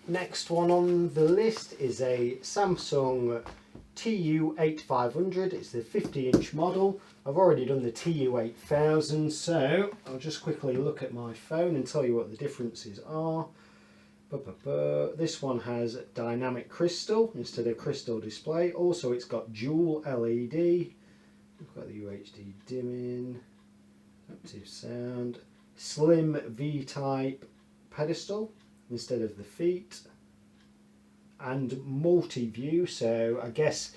next one on the list is a Samsung TU8500. It's the 50-inch model. I've already done the TU8000, so I'll just quickly look at my phone and tell you what the differences are. This one has dynamic crystal instead of crystal display. Also, it's got dual LED. We've got the UHD dimming, active sound, slim V-type pedestal instead of the feet, and multi-view. So I guess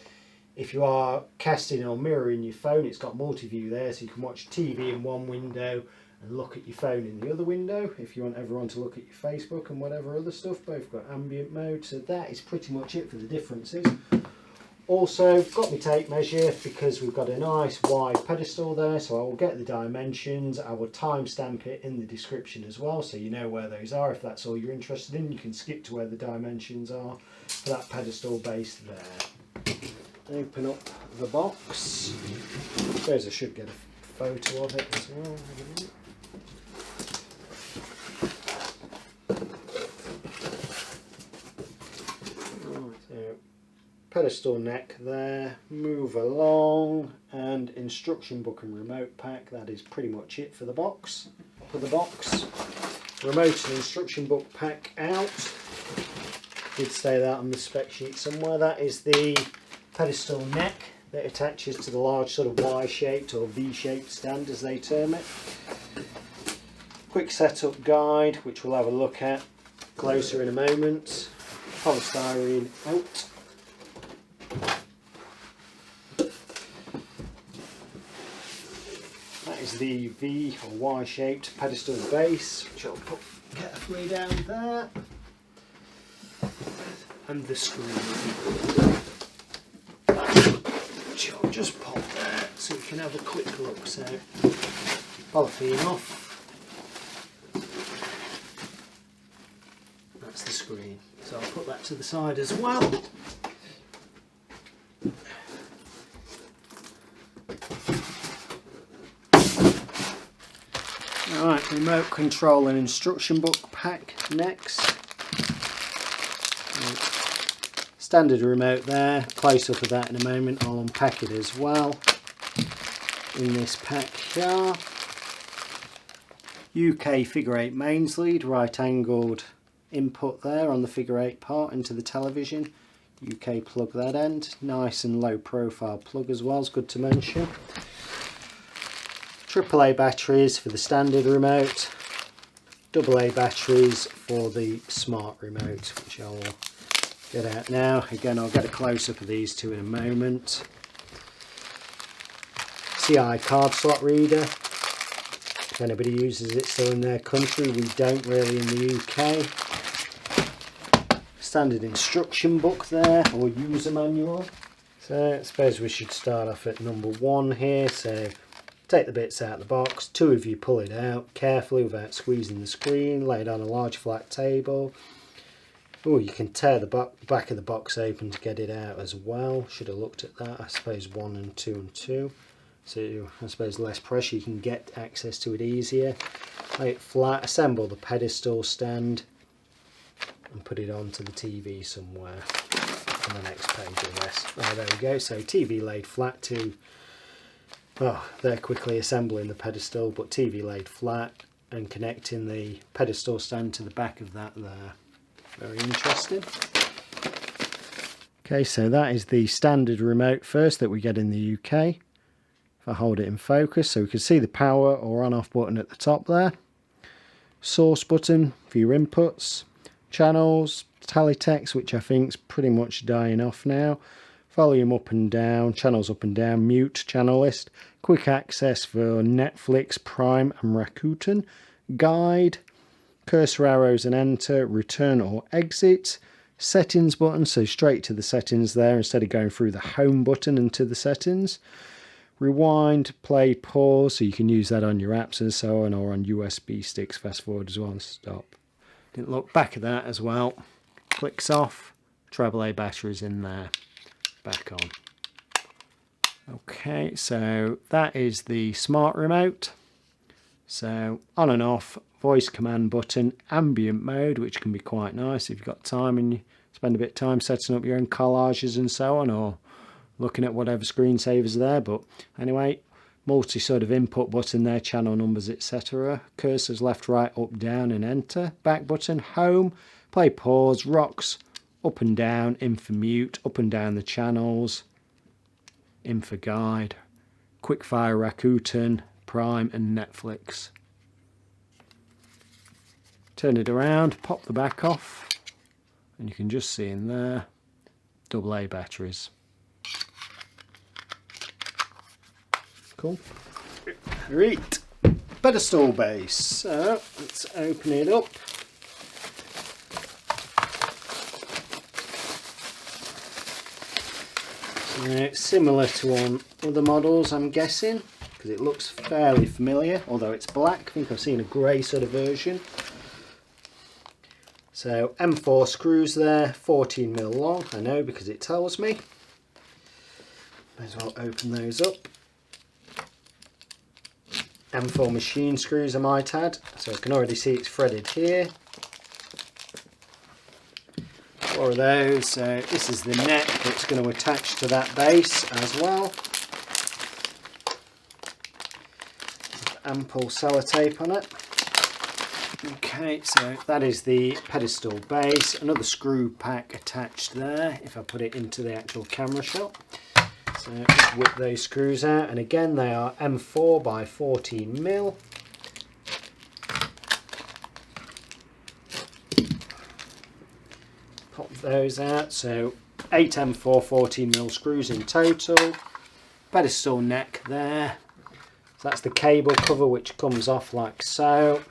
if you are casting or mirroring your phone, it's got multi-view there, so you can watch TV in one window and look at your phone in the other window if you want everyone to look at your Facebook and whatever other stuff. Both got ambient mode, so that is pretty much it for the differences. Also got my tape measure because we've got a nice wide pedestal there, so I will get the dimensions. I will timestamp it in the description as well, so you know where those are. If that's all you're interested in, you can skip to where the dimensions are for that pedestal base there. Open up the box. I suppose I should get a photo of it as well. Pedestal neck there, move along, and instruction book and remote pack. That is pretty much it for the box. For the box, remote and instruction book pack out. Did say that on the spec sheet somewhere. That is the pedestal neck that attaches to the large sort of Y-shaped or V-shaped stand as they term it. Quick setup guide, which we'll have a look at closer in a moment. Polystyrene out. That is the V or Y-shaped pedestal base, which I'll put carefully down there, and the screen, which I'll just pop there so you can have a quick look. So polythene off. That's the screen, so I'll put that to the side as well. Alright, remote control and instruction book pack next. Standard remote there, close up of that in a moment. I'll unpack it as well in this pack here. UK figure 8 mains lead, right angled input there on the figure 8 part into the television. UK plug that end, nice and low profile plug as well, it's good to mention. AAA batteries for the standard remote, AA batteries for the smart remote, which I will get out now. Again, I'll get a close-up of these two in a moment. CI card slot reader, if anybody uses it still in their country. We don't really in the UK. Standard instruction book there, or user manual. So I suppose we should start off at number 1 here. So take the bits out of the box. 2 of you pull it out carefully without squeezing the screen. Lay it on a large flat table. Oh, you can tear the back of the box open to get it out as well. Should have looked at that. I suppose 1 and 2 and 2. So I suppose less pressure, you can get access to it easier. Lay it flat. Assemble the pedestal stand and put it onto the TV somewhere on the next page of this. Oh, there we go. So TV laid flat to... Oh, they're quickly assembling the pedestal, but TV laid flat and connecting the pedestal stand to the back of that there. Very interesting. Okay, so that is the standard remote first that we get in the UK. If I hold it in focus, so we can see the power or on off button at the top there. Source button for your inputs. Channels, teletext, which I think is pretty much dying off now. Volume up and down, channels up and down, mute, channel list, quick access for Netflix, Prime and Rakuten, guide, cursor arrows and enter, return or exit, settings button, so straight to the settings there instead of going through the home button and to the settings, rewind, play, pause, so you can use that on your apps and so on, or on USB sticks, fast forward as well and stop. Didn't look back at that as well, clicks off, AAA batteries in there. Back on. Okay, so that is the smart remote. So on and off, voice command button, ambient mode, which can be quite nice if you've got time and you spend a bit of time setting up your own collages and so on, or looking at whatever screensavers are there. But anyway, multi sort of input button there, channel numbers, etc. Cursors left, right, up, down and enter. Back button, home, play, pause, rocks, up and down, in for mute, up and down the channels, in for guide, quickfire, Rakuten, Prime and Netflix. Turn it around, pop the back off, and you can just see in there AA batteries. Cool. Great. Pedestal base. So let's open it up. Similar to on other models, I'm guessing, because it looks fairly familiar, although it's black. I think I've seen a grey sort of version. So M4 screws there, 14mm long, I know because it tells me. May as well open those up. M4 machine screws, I might add, so I can already see it's threaded here. 4 of those. So this is the neck that's going to attach to that base as well. Ample sellotape on it. Okay, so that is the pedestal base. Another screw pack attached there if I put it into the actual camera shot. So just whip those screws out, and again they are M4 by 14mm. Pop those out, so 8 M4 14mm screws in total. Pedestal neck there. So that's the cable cover which comes off like so.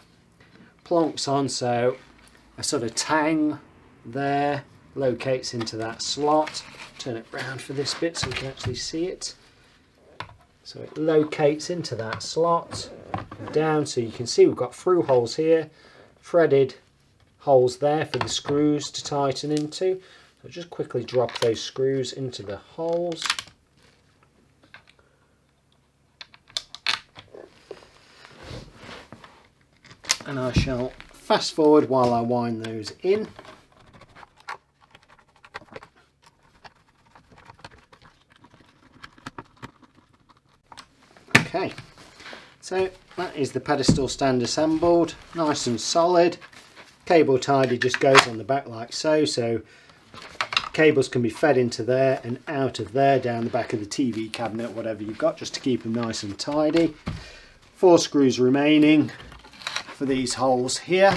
Plonks on, so a sort of tang there locates into that slot. Turn it round for this bit so we can actually see it. So it locates into that slot down, so you can see we've got through holes here, threaded holes there for the screws to tighten into. So just quickly drop those screws into the holes. And I shall fast forward while I wind those in. Okay, so that is the pedestal stand assembled, nice and solid. Cable tidy just goes on the back like so, so cables can be fed into there and out of there down the back of the TV cabinet, whatever you've got, just to keep them nice and tidy. 4 screws remaining for these holes here,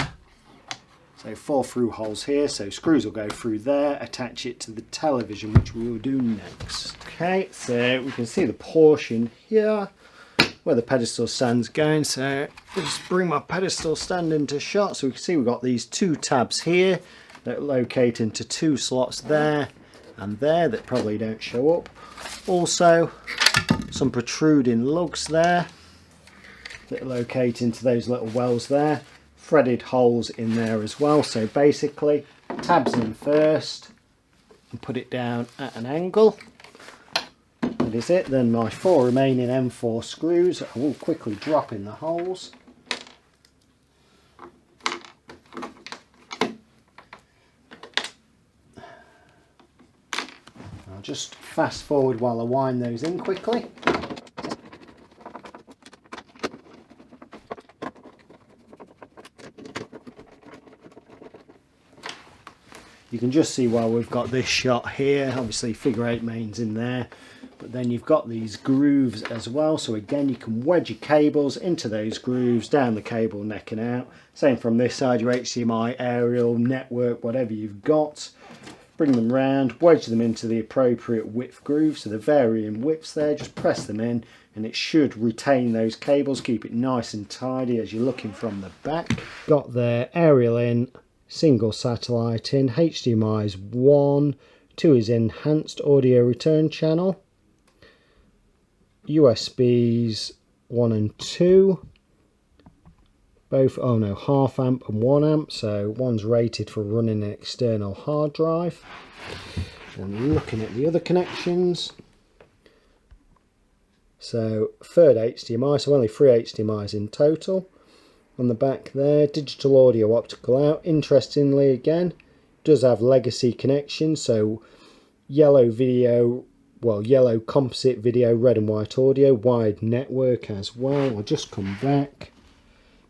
so 4 through holes here, so screws will go through there, attach it to the television, which we will do next. Okay, so we can see the portion here where the pedestal stand's going, so I'll just bring my pedestal stand into shot so we can see we've got these 2 tabs here that locate into 2 slots there and there that probably don't show up. Also some protruding lugs there that locate into those little wells there. Threaded holes in there as well, so basically tabs in first and put it down at an angle. That is it. Then my 4 remaining M4 screws I will quickly drop in the holes. I'll just fast forward while I wind those in quickly. You can just see while we've got this shot here, obviously figure 8 mains in there, but then you've got these grooves as well, so again you can wedge your cables into those grooves, down the cable neck and out. Same from this side, your HDMI, aerial, network, whatever you've got. Bring them round, wedge them into the appropriate width grooves, so the varying widths there, just press them in and it should retain those cables, keep it nice and tidy as you're looking from the back. Got their aerial in, single satellite in, HDMI is 1, 2 is enhanced audio return channel, USBs 1 and 2, both, oh no, half amp and 1 amp, so one's rated for running an external hard drive. And looking at the other connections, so third HDMI, so only 3 HDMIs in total. on the back there. Digital audio, optical out. Interestingly, again, does have legacy connection, so yellow video, well, yellow composite video, red and white audio, wide network as well. I'll just come back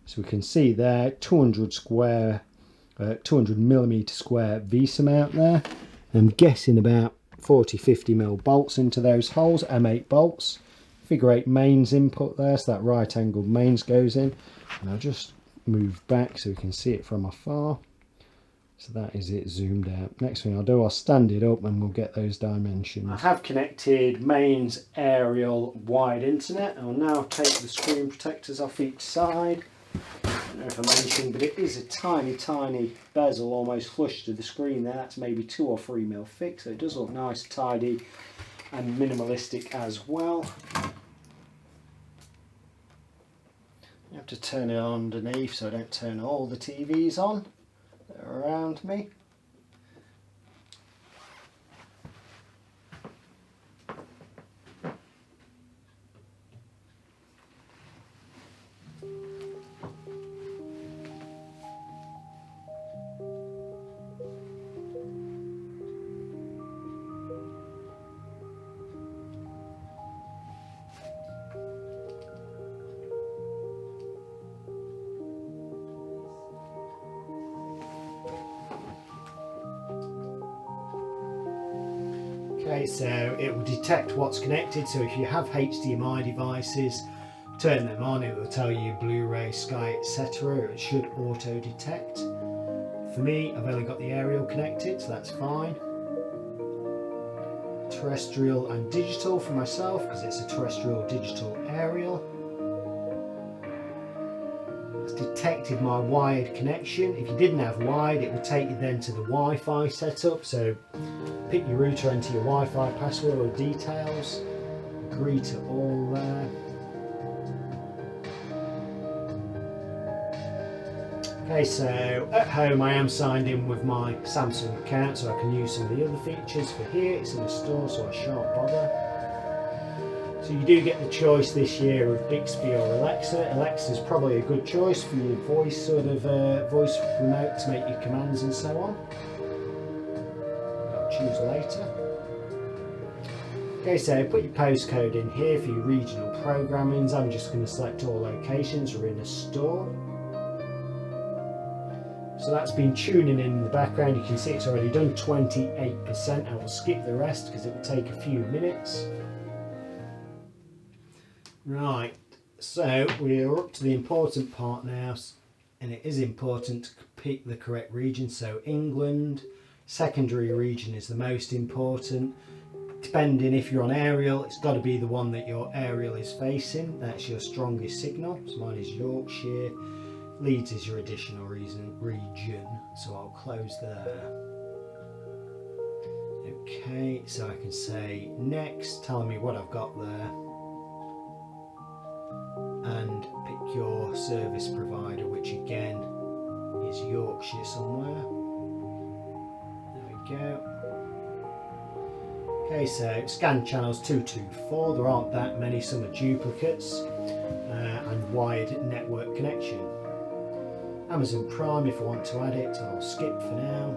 so we can see there 200mm square VESA mount there. I'm guessing about 40-50mm bolts into those holes, M8 bolts. Figure 8 mains input there, so that right angled mains goes in. And I'll just move back so we can see it from afar. So that is it zoomed out. Next thing I'll do, I'll stand it up and we'll get those dimensions. I have connected mains aerial wide internet. I'll now take the screen protectors off each side. I don't know if I mentioned, but it is a tiny bezel almost flush to the screen there. That's maybe 2 or 3mm thick, so it does look nice, tidy and minimalistic as well. You have to turn it on underneath so I don't turn all the TVs on that are around me. Okay, so it will detect what's connected, so if you have HDMI devices, turn them on, it will tell you Blu-ray, Sky, etc. It should auto detect. For me, I've only got the aerial connected, so that's fine. Terrestrial and digital for myself, because it's a terrestrial digital aerial. It's detected my wired connection. If you didn't have wired, it would take you then to the Wi-Fi setup, so pick your router, enter your Wi-Fi password or details, agree to all there. Okay, so at home I am signed in with my Samsung account, so I can use some of the other features. For here it's in a store, so I shan't bother. So you do get the choice this year of Bixby or Alexa. Alexa's probably a good choice for your voice voice remote to make your commands and so on. Choose later. Okay, so put your postcode in here for your regional programmings. I'm just going to select all locations are in a store. So that's been tuning in the background. You can see it's already done 28%. I will skip the rest because it will take a few minutes. Right, so we're up to the important part now, and it is important to pick the correct region. So England. Secondary region is the most important. Depending if you're on aerial, it's got to be the one that your aerial is facing. That's your strongest signal. So mine is Yorkshire. Leeds is your additional region. So I'll close there. Okay, so I can say next, telling me what I've got there. And pick your service provider, which again is Yorkshire somewhere. Go. Okay, so scan channels 224, there aren't that many, some are duplicates, and wired network connection. Amazon Prime, if I want to add it, I'll skip for now.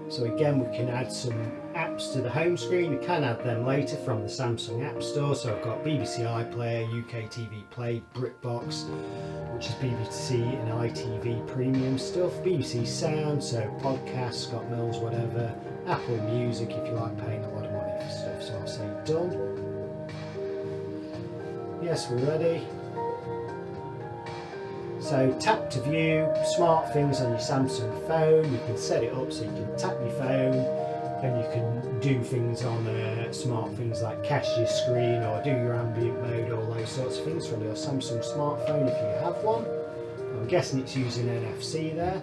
So again, we can add some apps to the home screen. We can add them later from the Samsung App Store. So I've got BBC iPlayer, UK TV Play, BritBox, which is BBC and ITV premium stuff, BBC Sound, so podcasts, Scott Mills, whatever, Apple Music if you like paying a lot of money for stuff. So I'll say done. Yes, we're ready. So tap to view smart things on your Samsung phone. You can set it up so you can tap your phone and you can do things on smart things like cache your screen or do your ambient mode, all those sorts of things from your Samsung smartphone if you have one. I'm guessing it's using NFC there.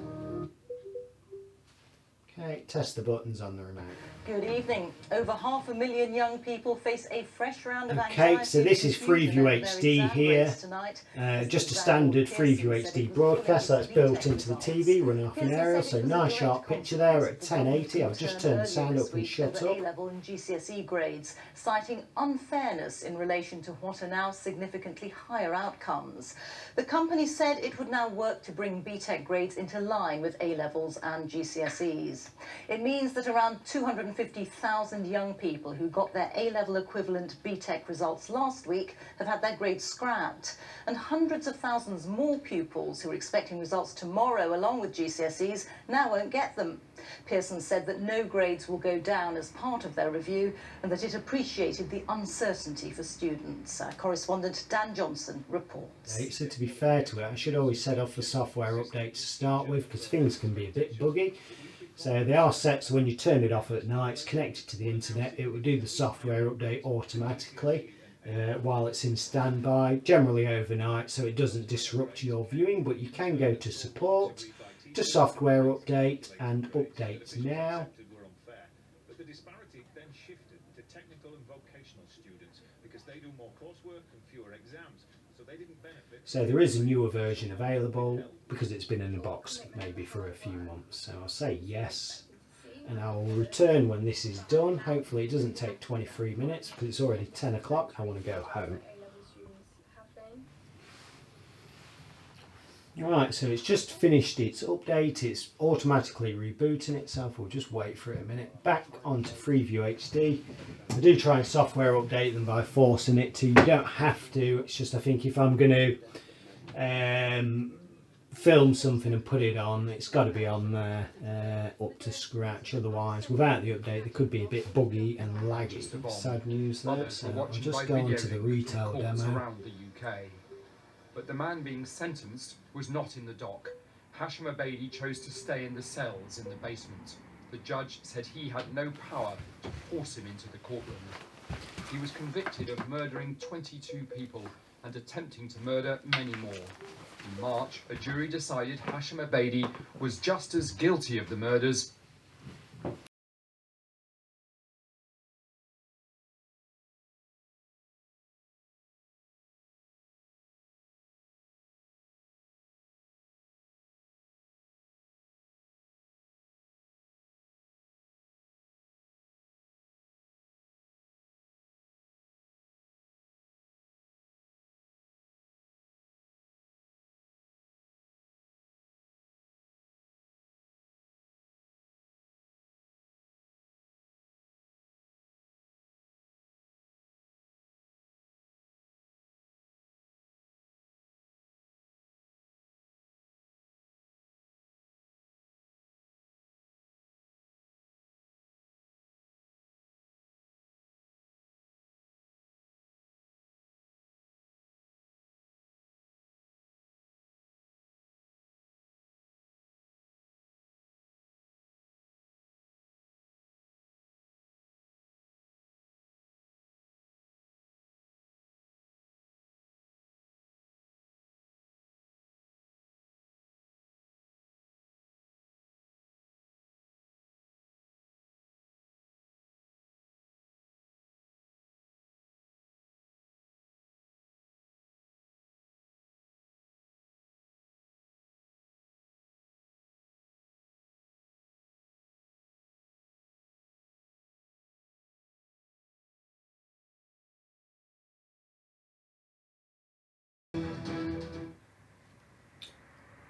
Okay, test the buttons on the remote. Good evening. Over 500,000 young people face a fresh round of anxiety. Okay, so this is Freeview HD here. Just a standard Freeview HD broadcast that's built into the TV, running off an aerial. So nice sharp picture there at 1080. I've just turned the sound up and shut up. A-level and GCSE grades, citing unfairness in relation to what are now significantly higher outcomes. The company said it would now work to bring BTEC grades into line with A-levels and GCSEs. It means that around 250,000 young people who got their A-level equivalent BTEC results last week have had their grades scrapped, and hundreds of thousands more pupils who are expecting results tomorrow along with GCSEs now won't get them. Pearson said that no grades will go down as part of their review and that it appreciated the uncertainty for students. Correspondent Dan Johnson reports. Okay, so to be fair to it, I should always set off the software update to start with because things can be a bit buggy. So they are set so when you turn it off at night, it's connected to the internet, it will do the software update automatically while it's in standby, generally overnight, so it doesn't disrupt your viewing. But you can go to support, to software update, and update now. But the disparity then shifted to technical and vocational students because they do more coursework and fewer exams, so they didn't benefit. So there is a newer version available because it's been in the box maybe for a few months. So I'll say yes, and I'll return when this is done. Hopefully it doesn't take 23 minutes because it's already 10 o'clock. I want to go home. Right, so it's just finished its update. It's automatically rebooting itself. We'll just wait for it a minute. Back onto Freeview HD. I do try and software update them by forcing it to. You don't have to. It's just I think if I'm going to film something and put it on, it's got to be on there up to scratch. Otherwise, without the update, they could be a bit buggy and laggy. Sad news there. So I'll just go on to the retail demo. Around the UK. But the man being sentenced was not in the dock. Hashim Abedi chose to stay in the cells in the basement. The judge said he had no power to force him into the courtroom. He was convicted of murdering 22 people and attempting to murder many more. In March, a jury decided Hashim Abedi was just as guilty of the murders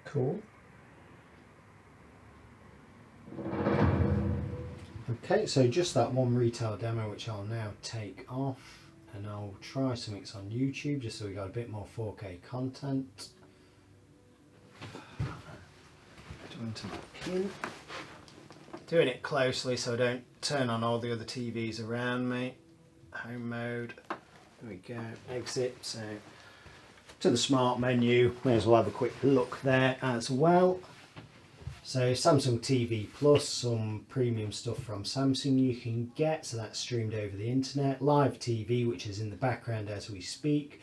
Cool. Okay, so just that one retail demo which I'll now take off, and I'll try something on YouTube just so we got a bit more 4K content. Go into my pin. Doing it closely so I don't turn on all the other TVs around me. Home mode. There we go. Exit. So to the smart menu. May as well have a quick look there as well. So Samsung TV Plus, some premium stuff from Samsung you can get, so that's streamed over the internet. Live TV, which is in the background as we speak.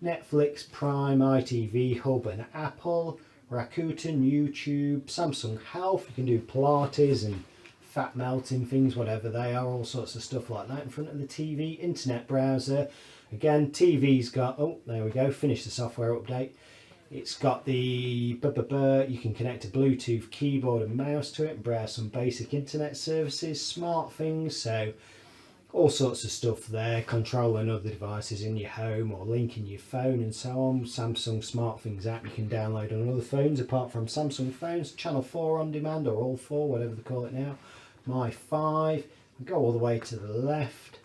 Netflix, Prime, ITV Hub and Apple. Rakuten, YouTube, Samsung Health, you can do Pilates and fat melting things, whatever they are, all sorts of stuff like that in front of the TV. Internet browser. Again, TV's got, oh, there we go, finish the software update. It's got the, you can connect a Bluetooth keyboard and mouse to it and browse some basic internet services, smart things, so all sorts of stuff there, controlling other devices in your home or linking your phone and so on. Samsung Smart Things app you can download on other phones apart from Samsung phones, Channel 4 on demand or all 4, whatever they call it now. My 5, go all the way to the left.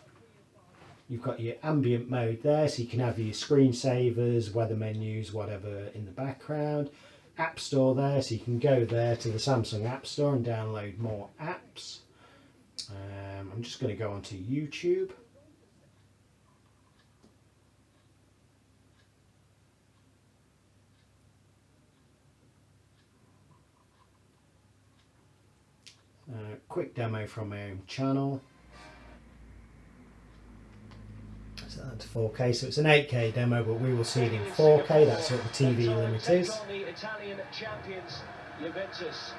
You've got your ambient mode there, so you can have your screensavers, weather menus, whatever in the background. App Store there, so you can go there to the Samsung App Store and download more apps. I'm just going to go onto YouTube. Quick demo from my own channel. So that's 4K, so it's an 8K demo, but we will see it in 4K. That's what the TV limit is. The Italian champions, Juventus.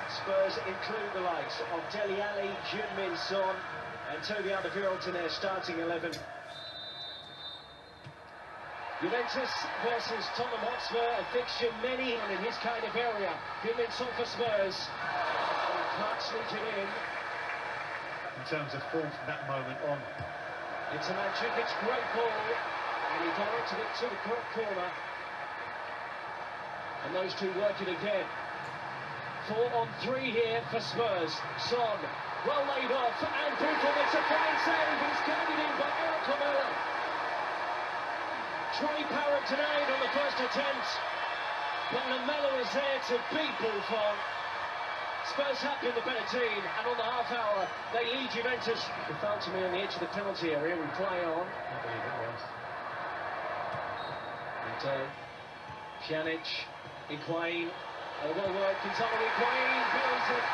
Spurs include the likes of Dele Alli, Heung-min Son, and Toby Alderweireld in their starting 11. Juventus versus Tottenham Hotspur, a fixture many in his kind of area. Heung-min Son for Spurs. Can't sneak it in terms of form from that moment on. It's a Mandzukic great ball, and he directed it to the correct corner. And those two work it again. 4 on 3 here for Spurs. Son, well laid off, and Buffon makes a fine save. He's guarded in by Eric Lamela. Troy Parrott denied on the first attempt, but Lamela was there to beat Buffon. Spurs have been the better team, and on the half hour, they lead Juventus. The foul to me on the edge of the penalty area. We play on. I believe it was. And Pjanic, Higuain. Oh, well worked, Gonzalo Higuain builds it,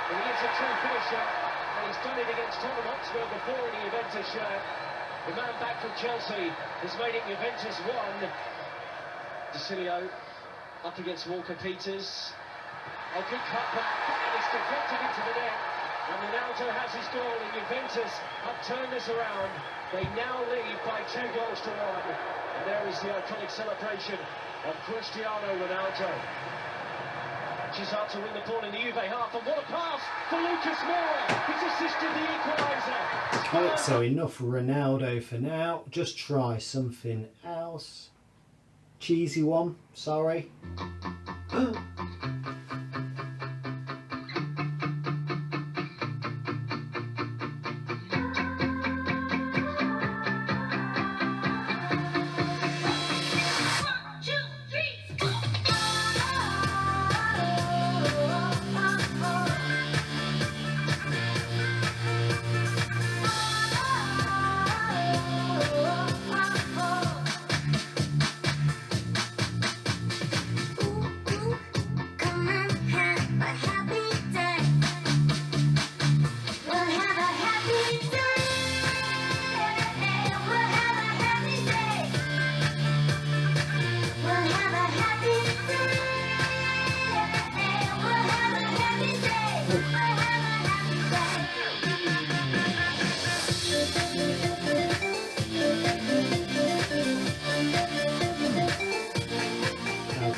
and he is a true finisher, and he's done it against Tottenham Hotspur before in the Juventus shirt. The man back from Chelsea has made it Juventus 1. De Cilio up against Walker Peters. A good cutback, and it's deflected into the net, and Ronaldo has his goal, and Juventus have turned this around. They now lead by 2 goals to 1, and there is the iconic celebration of Cristiano Ronaldo. She's out to win the ball in the Juve half, and what a pass for Lucas Moura! He's assisted the equaliser. Okay, so enough Ronaldo for now. Just try something else. Cheesy one, sorry.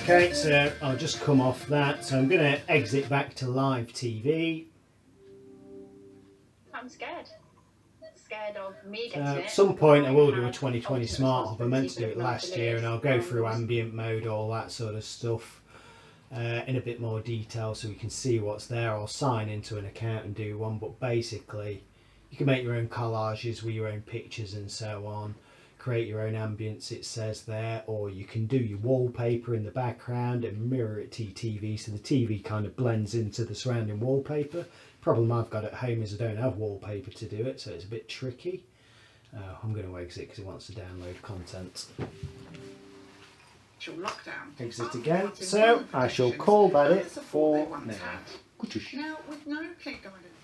Okay, so I'll just come off that. So I'm going to exit back to live TV. I'm scared. Scared of me getting it. At some point I will do a 2020 Smart Hub. I meant to do it last year, and I'll go through ambient mode, all that sort of stuff in a bit more detail so we can see what's there. I'll sign into an account and do one, but basically you can make your own collages with your own pictures and so on. Create your own ambience, it says there, or you can do your wallpaper in the background and mirror it to your TV, so the TV kind of blends into the surrounding wallpaper. Problem I've got at home is I don't have wallpaper to do it, so it's a bit tricky. I'm going to exit because it wants to download content. Exit again, so I shall call that it for now. Now, with no clear guidance